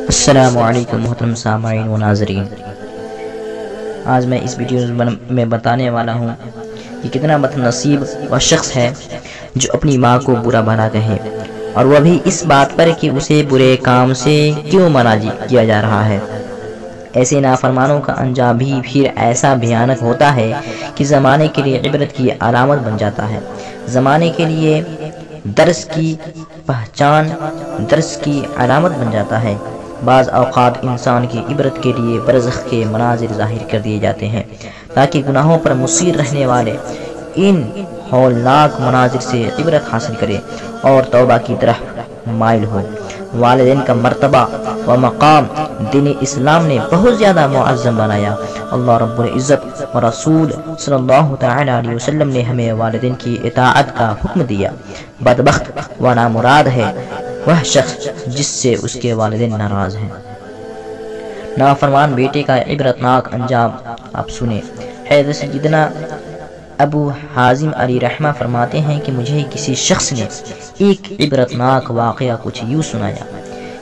السلام علیکم محترم سامعین و ناظرین، آج میں اس ویڈیو میں بتانے والا ہوں کہ کتنا بد نصیب وہ شخص ہے جو اپنی ماں کو برا بھلا کہے، اور وہ بھی اس بات پر کہ اسے برے کام سے کیوں منع کیا جا رہا ہے۔ ایسے نافرمانوں کا انجام بھی پھر ایسا بھیانک ہوتا ہے کہ زمانے کے لیے عبرت کی علامت بن جاتا ہے، زمانے کے لیے درس کی پہچان، درس کی علامت بن جاتا ہے۔ بعض اوقات انسان کی عبرت کے لیے برزخ کے مناظر ظاہر کر دیے جاتے ہیں تاکہ گناہوں پر مصر رہنے والے ان ہولناک مناظر سے عبرت حاصل کرے اور توبہ کی طرف مائل ہو۔ والدین کا مرتبہ و مقام دین اسلام نے بہت زیادہ معظم بنایا۔ اللہ رب العزت و رسول صلی اللہ تعالی علیہ وسلم نے ہمیں والدین کی اطاعت کا حکم دیا۔ بدبخت و نامراد ہے وہ شخص جس سے اس کے والدین ناراض ہیں۔ نافرمان بیٹے کا عبرتناک انجام آپ سنیں۔ حضرت سیدنا ابو حازم علی رحمہ فرماتے ہیں کہ مجھے کسی شخص نے ایک عبرتناک واقعہ کچھ یوں سنایا۔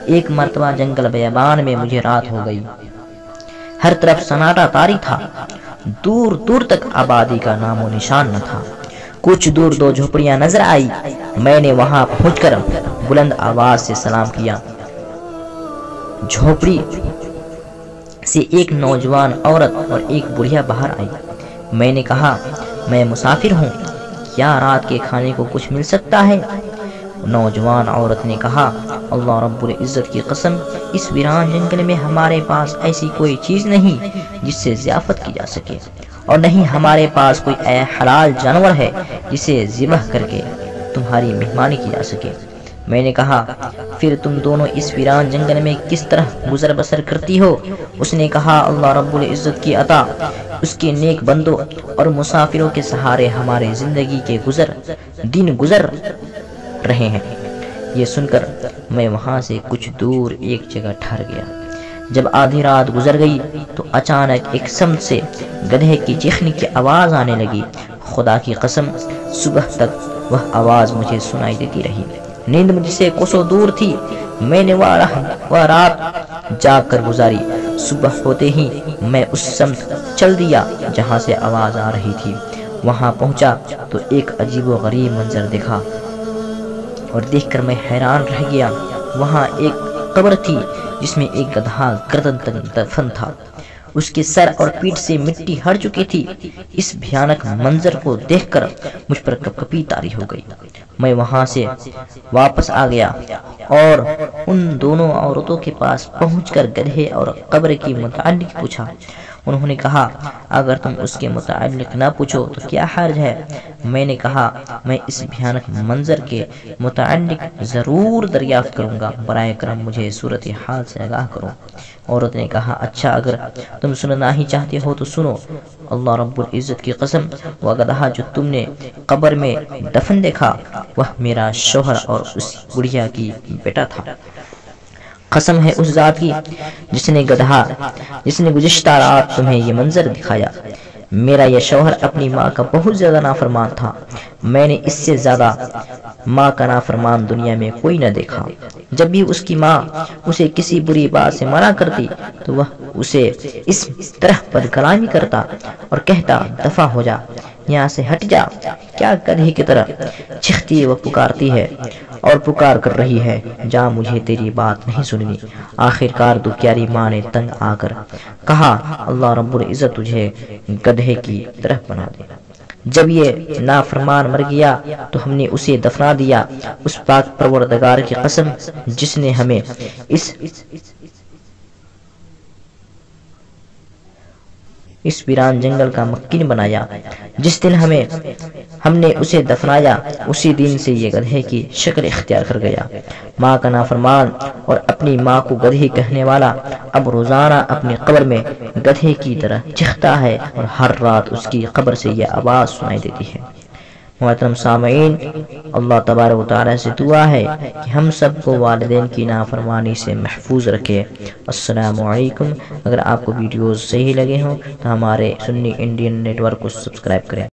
ایک مرتبہ جنگل بیابان میں مجھے رات ہو گئی، ہر طرف سناٹا طاری تھا، دور دور تک آبادی کا نام و نشان نہ تھا۔ کچھ دور دو جھوپڑیاں نظر آئی، میں نے وہاں پہنچ کر بلند آواز سے سلام کیا۔ جھوپڑی سے ایک نوجوان عورت اور ایک بڑھیا باہر آئی۔ میں نے کہا میں مسافر ہوں، کیا رات کے کھانے کو کچھ مل سکتا ہے؟ نوجوان عورت نے کہا اللہ رب العزت کی قسم، اس ویران جنگل میں ہمارے پاس ایسی کوئی چیز نہیں جس سے ضیافت کی جا سکے، اور نہیں ہمارے پاس کوئی حلال جانور ہے جسے ذبح کر کے تمہاری مہمانی کی جا سکے۔ میں نے کہا پھر تم دونوں اس ویران جنگل میں کس طرح گزر بسر کرتی ہو؟ اس نے کہا اللہ رب العزت کی عطا، اس کے نیک بندوں اور مسافروں کے سہارے ہمارے زندگی کے دن گزر رہے ہیں۔ یہ سن کر میں وہاں سے کچھ دور ایک جگہ ٹھہر گیا۔ جب آدھی رات گزر گئی تو اچانک ایک سمت سے گدھے کی چیخنے کی آواز آنے لگی۔ خدا کی قسم صبح تک وہ آواز مجھے سنائی دیتی رہی۔ نیند مجھ سے کوسوں دور تھی، میں نے وہ رات جاگ کر گزاری۔ صبح ہوتے ہی میں اس سمت چل دیا جہاں سے آواز آ رہی تھی۔ وہاں پہنچا تو ایک عجیب و غریب منظر دیکھا اور دیکھ کر میں حیران رہ گیا۔ وہاں ایک قبر تھی جس میں ایک گدھا گردن تک دفن تھا، اس کے سر اور پیٹھ سے مٹی ہٹ چکی تھی۔ اس بھیانک منظر کو دیکھ کر مجھ پر کپکپی طاری ہو گئی۔ میں وہاں سے واپس آ گیا اور ان دونوں عورتوں کے پاس پہنچ کر گدھے اور قبر کی متعلق پوچھا۔ انہوں نے کہا اگر تم اس کے متعلق نہ پوچھو تو کیا حرج ہے؟ میں نے کہا میں اس بھیانک منظر کے متعلق ضرور دریافت کروں گا، برائے کرم مجھے صورتحال سے آگاہ کرو۔ عورت نے کہا اچھا اگر تم سننا ہی چاہتے ہو تو سنو۔ اللہ رب العزت کی قسم وہ گدھا جو تم نے قبر میں دفن دیکھا وہ میرا شوہر اور اس بڑھیا کی بیٹا تھا۔ قسم ہے اس ذات کی جس نے گزشتہ رات تمہیں یہ منظر دکھایا۔ میرا یہ شوہر اپنی ماں کا بہت زیادہ نافرمان تھا، میں نے اس سے زیادہ ماں کا نافرمان دنیا میں کوئی نہ دیکھا۔ جب بھی اس کی ماں اسے کسی بری بات سے منع کرتی تو وہ اسے اس طرح بد کلامی کرتا اور کہتا دفع ہو جا، یہاں سے ہٹ جا، کیا گدھے کی طرح چیختی و پکارتی ہے اور پکار کر رہی ہے، جا مجھے تیری بات نہیں سننی۔ آخر کار دکھیاری ماں نے تنگ آ کر کہا اللہ رب العزت تجھے گدھے کی طرح بنا دے۔ جب یہ نافرمان مر گیا تو ہم نے اسے دفنا دیا۔ اس پاک پروردگار کی قسم جس نے ہمیں اس ویران جنگل کا مکین بنایا، جس دن ہم نے اسے دفنایا اسی دن سے یہ گدھے کی شکل اختیار کر گیا۔ ماں کا نافرمان اور اپنی ماں کو گدھے کہنے والا اب روزانہ اپنی قبر میں گدھے کی طرح چیختا ہے اور ہر رات اس کی قبر سے یہ آواز سنائی دیتی ہے۔ محترم سامعین، اللہ تبارک و تعالی سے دعا ہے کہ ہم سب کو والدین کی نافرمانی سے محفوظ رکھے۔ السلام علیکم۔ اگر آپ کو ویڈیوز صحیح لگے ہوں تو ہمارے سنی انڈین نیٹ ورک کو سبسکرائب کریں۔